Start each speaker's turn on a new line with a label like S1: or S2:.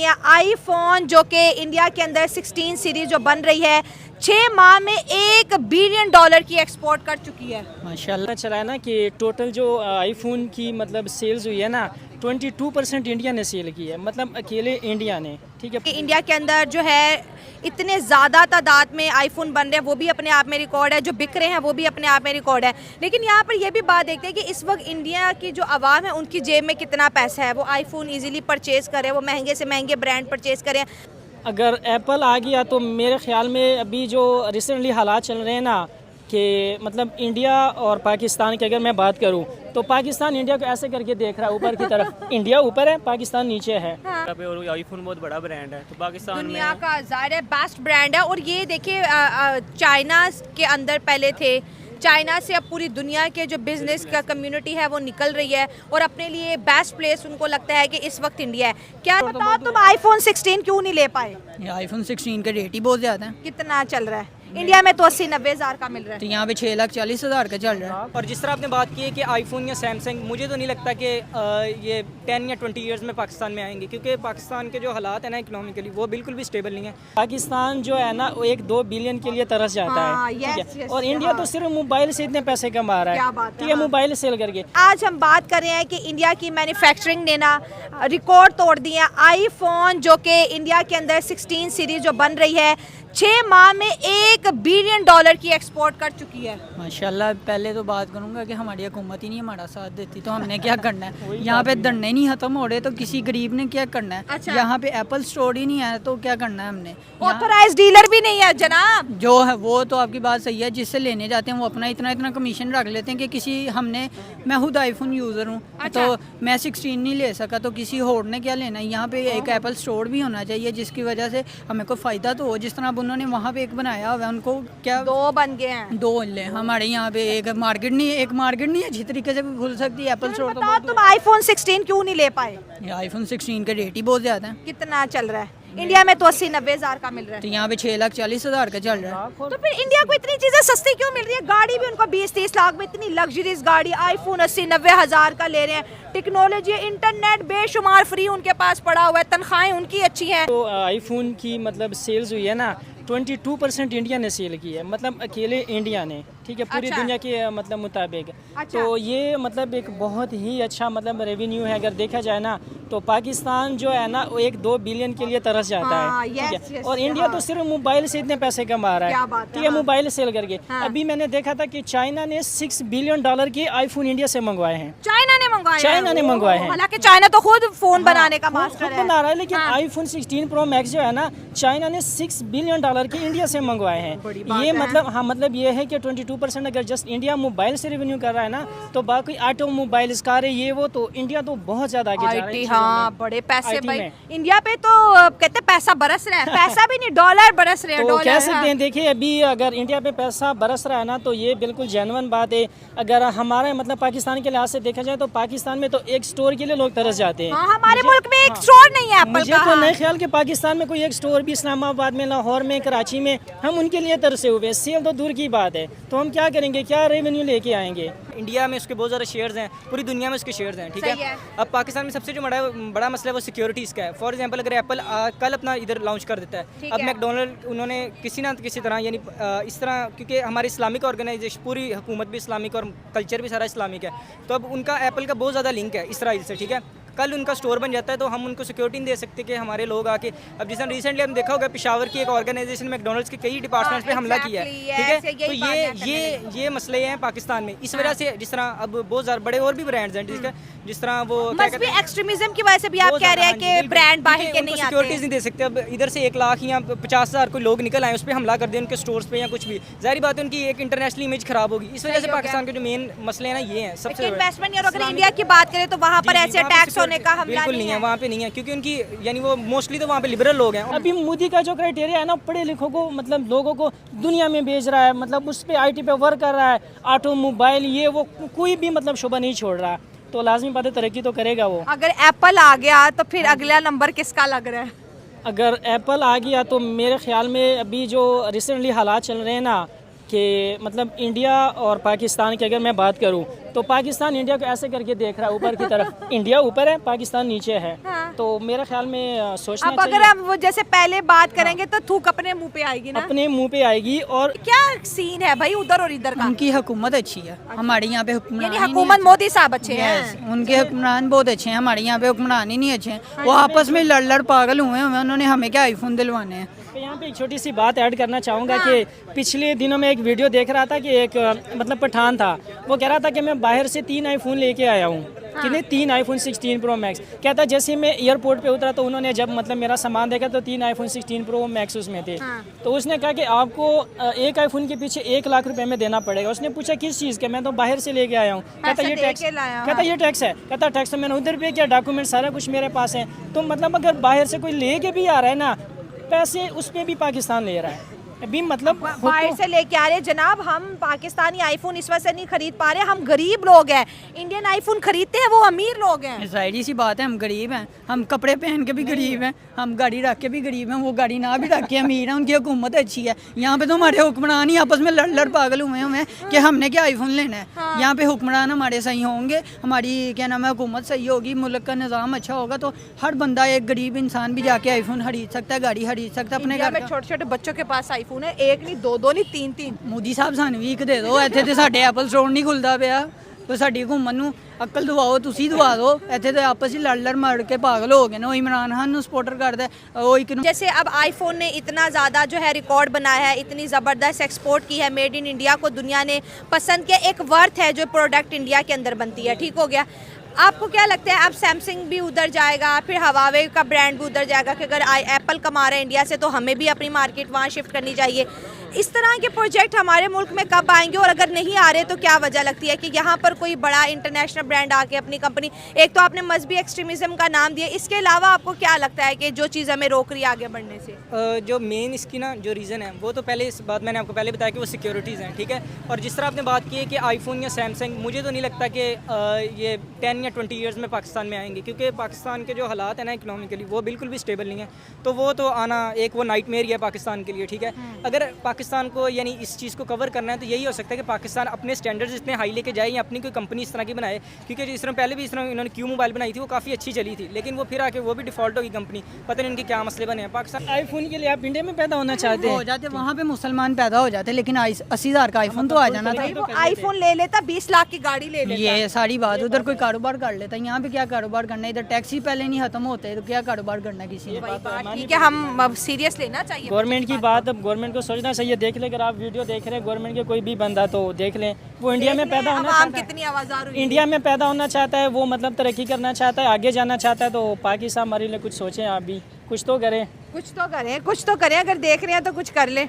S1: हैं आईफोन, जो कि इंडिया के अंदर 16 सीरीज जो बन रही है 6 माह में $1 बिलियन की एक्सपोर्ट कर चुकी है।
S2: माशाल्लाह चला है ना कि टोटल जो आईफोन की मतलब सेल्स हुई है ना 22% इंडिया ने सेल की है, मतलब अकेले इंडिया ने। ठीक है,
S1: कि इंडिया के अंदर जो है इतने ज़्यादा तादाद में आईफोन बन रहे हैं, वो भी अपने आप में रिकॉर्ड है, जो बिक रहे हैं वो भी अपने आप में रिकॉर्ड है। लेकिन यहाँ पर ये भी बात देखते हैं कि इस वक्त इंडिया की जो आवाम है उनकी जेब में कितना पैसा है, वो आईफोन इजीली परचेज़ करें, वो महंगे से महंगे ब्रांड परचेज़ करें।
S2: अगर एप्पल आ गया तो मेरे ख्याल में अभी जो रिसेंटली हालात चल रहे हैं ना कि मतलब इंडिया और पाकिस्तान की अगर मैं बात करूं तो पाकिस्तान इंडिया को ऐसे करके देख रहा है ऊपर की तरफ। इंडिया ऊपर है, पाकिस्तान नीचे है।
S3: और आईफोन बहुत बड़ा ब्रांड है तो पाकिस्तान
S1: दुनिया
S3: में
S1: का ज़ाहिर है बेस्ट ब्रांड है। और ये देखिए चाइना के अंदर पहले थे, चाइना से अब पूरी दुनिया के जो बिजनेस का कम्युनिटी है वो निकल रही है और अपने लिए बेस्ट प्लेस उनको लगता है कि इस वक्त इंडिया है। क्या बताओ तुम आईफोन 16 क्यों नहीं ले पाए?
S4: आईफोन 16 का रेट ही बहुत ज़्यादा है।
S1: कितना चल रहा है? इंडिया में तो 80-90 हज़ार का मिल रहा है,
S4: तो यहाँ पे 6,40,000 का चल रहा है।
S5: और जिस तरह आपने बात की है कि आईफोन या सैमसंग, मुझे तो नहीं लगता कि ये 10 या 20 इयर्स में पाकिस्तान में आएंगे, क्योंकि पाकिस्तान के जो हालात है ना इकोनॉमिकली वो बिल्कुल भी स्टेबल नहीं है।
S2: पाकिस्तान जो है ना वो 1-2 बिलियन के लिए तरस जाता है, ठीक है? और इंडिया तो सिर्फ मोबाइल से इतने पैसे कमा रहा है, ठीक है, मोबाइल सेल करके।
S1: आज हम बात कर रहे हैं कि इंडिया की मैन्युफैक्चरिंग ने ना रिकॉर्ड तोड़ दिया। आईफोन जो कि इंडिया के अंदर 16 सीरीज जो बन रही है 6 माह में $1 बिलियन की एक्सपोर्ट कर चुकी है।
S4: माशाल्लाह, पहले तो बात करूँगा कि हमारी हुकूमत ही नहीं हमारा साथ देती, तो हमने क्या करना है? यहाँ पे धरने नहीं खत्म हो रहे तो किसी गरीब ने क्या करना है?
S1: अच्छा।
S4: यहाँ पे एप्पल स्टोर ही नहीं है तो क्या करना है हमने?
S1: ऑथराइज्ड डीलर भी नहीं है जनाब।
S4: जो है वो तो आपकी बात सही है, जिससे लेने जाते हैं वो अपना इतना इतना कमीशन रख लेते हैं कि किसी मैं खुद आईफोन यूज़र हूँ,
S1: अच्छा।
S4: तो मैं 16 नहीं ले सका तो किसी और ने क्या लेना है? यहाँ पे एक एप्पल स्टोर भी होना चाहिए जिसकी वजह से हमें कोई फ़ायदा तो हो। जिस तरह उन्होंने वहाँ पे एक बनाया हुआ है, उनको क्या
S1: 2 बन गए हैं।
S4: 2 ले, हमारे यहाँ पे एक मार्केट नहीं है जिस तरीके से भी खुल सकती है एप्पल स्टोर।
S1: बताओ तुम आईफोन 16 क्यों नहीं ले पाए?
S4: आईफोन 16 का रेट ही बहुत ज़्यादा है।
S1: कितना चल रहा है? इंडिया में तो 80-90 हज़ार का मिल रहा है,
S4: तो यहाँ पे 6,40,000 का चल रहा है।
S1: तो फिर इंडिया को इतनी चीजें सस्ती क्यों मिल रही है? गाड़ी भी उनको 20-30 लाख में, इतनी लग्जरीज गाड़ी, आईफोन 80-90 हज़ार का ले रहे हैं। टेक्नोलॉजी, इंटरनेट बेशुमार फ्री उनके पास पड़ा हुआ है, तनख्वाहें उनकी अच्छी हैं।
S2: तो आईफोन की मतलब सेल्स हुई है ना 22% इंडिया ने सेल की है, मतलब अकेले इंडिया ने, ठीक है, पूरी
S1: अच्छा।
S2: दुनिया के मतलब मुताबिक।
S1: अच्छा।
S2: तो ये मतलब एक बहुत ही अच्छा मतलब रेवेन्यू है। अगर देखा जाए ना तो पाकिस्तान जो है ना वो 1-2 बिलियन के लिए तरस जाता
S1: हाँ,
S2: है, ठीक
S1: यस,
S2: है?
S1: यस,
S2: और इंडिया
S1: हाँ।
S2: तो सिर्फ मोबाइल से इतने पैसे कमा रहा
S1: क्या
S2: है,
S1: बात है,
S2: ठीक है,
S1: हाँ।
S2: मोबाइल सेल करके।
S1: हाँ।
S2: अभी मैंने देखा था कि चाइना ने $6 बिलियन के आईफोन इंडिया से मंगवाए हैं।
S1: चाइना ने मंगवाए हैं?
S2: चाइना ने मंगवाए हैं।
S1: हालांकि चाइना तो खुद फोन बनाने का
S2: खुद
S1: मास्टर है।
S2: बना रहा है, लेकिन
S1: हाँ।
S2: आईफोन 16 प्रो मैक्स जो है ना चाइना ने $6 बिलियन के इंडिया से मंगवाए हैं।
S1: बात
S2: ये
S1: है।
S2: मतलब हाँ मतलब ये है कि 22% अगर जस्ट इंडिया मोबाइल से रेवेन्यू कर रहा है ना, तो बाकी ऑटोमोबाइल्स कारें ये वो, तो इंडिया तो बहुत ज्यादा आगे जा रहा है
S1: IT,
S2: इन
S1: हाँ,
S2: चीज़ों में।
S1: बड़े पैसे
S2: IT
S1: भाई
S2: में।
S1: इंडिया पे तो कहते हैं पैसा बरस रहा है। पैसा भी नहीं, डॉलर बरस रहे हैं,
S2: तो
S1: डॉलर।
S2: कह सकते
S1: हाँ।
S2: हैं, देखिए अभी अगर इंडिया पे पैसा बरस रहा है ना तो ये बिल्कुल जेन्युइन बात है। अगर हमारे मतलब पाकिस्तान के लिहाज से देखा जाए तो पाकिस्तान में तो एक स्टोर के लिए लोग तरस जाते हैं।
S1: हाँ, हमारे मुल्क में एक स्टोर नहीं है एप्पल
S2: मुझे
S1: का।
S2: तो
S1: हाँ।
S2: नहीं ख्याल कि पाकिस्तान में कोई एक स्टोर भी, इस्लामाबाद में, लाहौर में, कराची में, हम उनके लिए तरसे हुए। सेल तो दूर की बात है, तो हम क्या करेंगे, क्या रेवेन्यू लेके आएंगे?
S5: इंडिया में उसके बहुत ज़्यादा शेयर्स हैं, पूरी दुनिया में उसके शेयर्स हैं, ठीक
S1: सही है।
S5: है। अब पाकिस्तान में सबसे जो बड़ा मसला है वो सिक्योरिटीज़ का है। फॉर एग्जांपल अगर एप्पल कल अपना इधर लॉन्च कर देता है,
S1: ठीक
S5: अब
S1: है।
S5: मैकडोनल्ड उन्होंने किसी ना किसी तरह यानी इस तरह, क्योंकि हमारी इस्लामिक ऑर्गेनाइजेशन, पूरी हुकूमत भी इस्लामिक और कल्चर भी सारा इस्लामिक है, तो अब उनका एप्पल का बहुत ज़्यादा लिंक है इसराइल से, ठीक है। कल उनका स्टोर बन जाता है तो हम उनको सिक्योरिटी नहीं दे सकते कि हमारे लोग आके, अब जैसे रिसेंटली हमने देखा होगा पेशावर की एक ऑर्गेनाइजेशन मैकडोनल्ड्स के कई डिपार्टमेंट्स पे हमला किया है, ठीक है। तो ये मसले हैं पाकिस्तान में। इस वजह से जिस तरह अब बहुत ज़्यादा बड़े और भी ब्रांड्स हैं, ठीक है, जिस तरह वो क्या कहते
S1: मजहबी
S5: हैं,
S1: एक्सट्रीमिज्म की वजह से भी आप कह रहे हैं कि ब्रांड बाहर के नहीं आते।
S5: सिक्योरिटीज नहीं दे सकते। अब इधर से 1 लाख या 50,000 कोई लोग निकल आए, उस पर हमला कर दिया उनके स्टोर्स पे या कुछ भी, जाहिर बात है उनकी एक इंटरनेशनल इमेज खराब होगी। इस वजह से पाकिस्तान के जो मेन मसले हैं ना ये हैं सबसे
S1: इन्वेस्टमेंट। और अगर इंडिया की बात करें तो वहाँ पर ऐसे टैक्स होने का हमला
S5: बिल्कुल नहीं है, वहाँ पे नहीं है, क्योंकि उनकी यानी वो मोस्टली तो वहाँ पे लिबरल लोग हैं।
S2: अभी मोदी का जो क्राइटेरिया है ना, पढ़े लिखों को मतलब लोगों को दुनिया में भेज रहा है, मतलब उस पर IT पे वर्क कर रहा है, ऑटोमोबाइल ये वो, कोई भी मतलब शुबा नहीं छोड़ रहा, तो लाजमी बात है तरक्की तो करेगा वो।
S1: अगर एप्पल आ गया तो फिर अगला नंबर किसका लग रहा है?
S2: अगर एप्पल आ गया तो मेरे ख्याल में अभी जो रिसेंटली हालात चल रहे हैं ना कि मतलब इंडिया और पाकिस्तान की अगर मैं बात करूं तो पाकिस्तान इंडिया को ऐसे करके देख रहा है ऊपर की तरफ। इंडिया ऊपर है, पाकिस्तान नीचे है।
S1: हाँ।
S2: तो मेरे ख्याल में सोचना
S1: अब अगर
S2: चाहिए,
S1: हम वो जैसे पहले बात करेंगे तो थूक अपने मुंह पे आएगी ना।
S2: अपने मुंह पे आएगी। और
S1: क्या सीन है भाई उधर और इधर का?
S4: उनकी हुकूमत अच्छी है, हमारे यहाँ पे हुक्मरान
S1: यानी
S4: ही नहीं
S1: हुकूमत मोदी साहब अच्छे
S4: Yes,
S1: हैं।
S4: उनके हुक्मरान बहुत अच्छे हैं, हमारे यहाँ पे हुक्मरान ही नहीं अच्छे हैं। वो आपस में लड़ पागल हुए हैं, उन्होंने हमें क्या आईफोन दिलवाने हैं।
S2: तो यहाँ पे एक छोटी सी बात ऐड करना चाहूँगा कि पिछले दिनों में एक वीडियो देख रहा था कि एक मतलब पठान था, वो कह रहा था कि मैं बाहर से 3 आईफोन लेके आया हूँ। कितने? 3 आईफोन 16 प्रो मैक्स। कहता जैसे मैं एयरपोर्ट पे उतरा तो उन्होंने जब मतलब मेरा सामान देखा तो 3 आईफोन 16 प्रो मैक्स उसमें थे। तो उसने कहा कि आपको एक आईफोन के पीछे 1 लाख रुपए में देना पड़ेगा। उसने पूछा किस चीज़ के? मैं तो बाहर से लेके आया हूँ। कहता ये टैक्स, कहता ये टैक्स है। कहता टैक्स तो मैंने उधर पे किया, डॉक्यूमेंट सारा कुछ मेरे पास है। तो मतलब अगर बाहर से कोई लेके भी आ रहा है ना पैसे, उसमें भी पाकिस्तान ले रहा है अभी। मतलब
S1: बाहर से लेके आ रहे हैं जनाब। हम पाकिस्तानी आईफोन इस वजह से नहीं खरीद पा रहे, हम गरीब लोग हैं। इंडियन आईफोन खरीदते हैं वो अमीर लोग हैं।
S4: जाहिर सी बात है, हम गरीब हैं, हम कपड़े पहन के भी गरीब हैं, हम गाड़ी रख के भी गरीब हैं, वो गाड़ी ना भी रख के अमीर हैं। उनकी हुकूमत अच्छी है। यहाँ पे तो हमारे हुक्मरान ही आपस में लड़ पागल हुए हैं कि हमने क्या आईफोन लेना है। यहाँ पे हुक्मरान हमारे सही होंगे, हमारी क्या नाम है हुकूमत सही होगी, मुल्क का निज़ाम अच्छा होगा तो हर बंदा, एक गरीब इंसान भी जाके आईफोन खरीद सकता है, गाड़ी खरीद सकता है अपने
S1: इंडिया
S4: घर
S1: में
S4: का।
S1: छोटे छोटे बच्चों के पास आईफोन है, एक नहीं दो नहीं तीन।
S4: मोदी साहब ਸਾਨੂੰ ਵੀ ਇੱਕ ਦੇ ਦਿਓ, ਇੱਥੇ ਤੇ ਸਾਡੇ ਐਪਲ ਸਟੋਰ ਨਹੀਂ ਖੁੱਲਦਾ ਪਿਆ। तो ਸਾਡੀ हुकूमत ਨੂੰ अक्ल दवाओ, तुसी दवा दो। ਇੱਥੇ ਤੇ आपस ही लड़ मड़ के पागल हो गए ने। वो इमरान खान ਨੂੰ सपोर्टर करता है, वो एक
S1: जैसे अब आईफोन ने इतना ज़्यादा जो है रिकॉर्ड बनाया है, इतनी ज़बरदस्त एक्सपोर्ट की है, मेड इन इंडिया को दुनिया ने पसंद किया। एक वर्थ है जो प्रोडक्ट इंडिया के अंदर बनती है, ठीक हो गया। आपको क्या लगता है अब सैमसंग भी उधर जाएगा, फिर हवावे का ब्रांड भी उधर जाएगा कि अगर एप्पल कमा रहा है इंडिया से तो हमें भी अपनी मार्केट वहाँ शिफ्ट करनी चाहिए? इस तरह के प्रोजेक्ट हमारे मुल्क में कब आएंगे? और अगर नहीं आ रहे तो क्या वजह लगती है कि यहाँ पर कोई बड़ा इंटरनेशनल ब्रांड आके अपनी कंपनी, एक तो आपने मजहबी एक्सट्रीमिज्म का नाम दिया, इसके अलावा आपको क्या लगता है कि जो चीज़ हमें रोक रही है आगे बढ़ने से?
S5: जो मेन इसकी ना जो रीज़न है वो तो पहले इस बात मैंने आपको पहले बताया कि वो सिक्योरिटीज़ हैं, ठीक है। और जिस तरह आपने बात की है कि आईफोन या सैमसंग, मुझे तो नहीं लगता कि ये 10 या 20 ईयर्स में पाकिस्तान में आएंगे, क्योंकि पाकिस्तान के जो हालात हैं ना इकोनॉमिकली वो बिल्कुल भी स्टेबल नहीं है। तो वो तो आना एक वो नाइटमेयर ही है पाकिस्तान के लिए, ठीक है। अगर पाकिस्तान को यानी इस चीज़ को कवर करना है तो यही हो सकता है कि पाकिस्तान अपने स्टैंडर्ड्स इतने हाई लेके जाए या अपनी कोई कंपनी इस तरह की बनाए। क्योंकि जिस तरह पहले भी इस तरह इन्होंने क्यू मोबाइल बनाई थी, वो काफ़ी अच्छी चली थी, लेकिन वो फिर आके वो भी डिफ़ॉल्ट होगी कंपनी। पता नहीं उनके क्या मसले बने हैं। पाकिस्तान
S2: आईफोन के लिए आप इंडिया में पैदा होना चाहते
S4: हो
S2: हैं?
S4: जाते, वहाँ पे मुसलमान पैदा हो जाते, लेकिन 80,000 का आईफोन तो आ जाना था।
S1: भाई वो आईफोन ले लेता, 20 लाख की गाड़ी ले लेता।
S4: ये सारी बात, उधर कोई कारोबार कर लेता है, यहाँ पे क्या कारोबार करना है? इधर टैक्स ही पहले नहीं खत्म होते तो क्या कारोबार करना है किसी ने?
S1: ठीक है, हम सीरियस लेना चाहिए
S2: गवर्नमेंट की बात। अब गवर्नमेंट को सोचना चाहिए। देख ले, अगर आप वीडियो देख रहे हैं गवर्नमेंट के कोई भी बंदा तो देख लें, वो इंडिया में पैदा होना
S1: आवाम
S2: चाहता है,
S1: कितनी आवाज़ार हुई।
S2: इंडिया में पैदा होना चाहता है, वो मतलब तरक्की करना चाहता है, आगे जाना चाहता है। तो पाकिस्तान हमारे लिए कुछ सोचें, आप भी कुछ तो करें।
S1: कुछ तो करें, कुछ तो करें। अगर देख रहे हैं तो कुछ कर लें।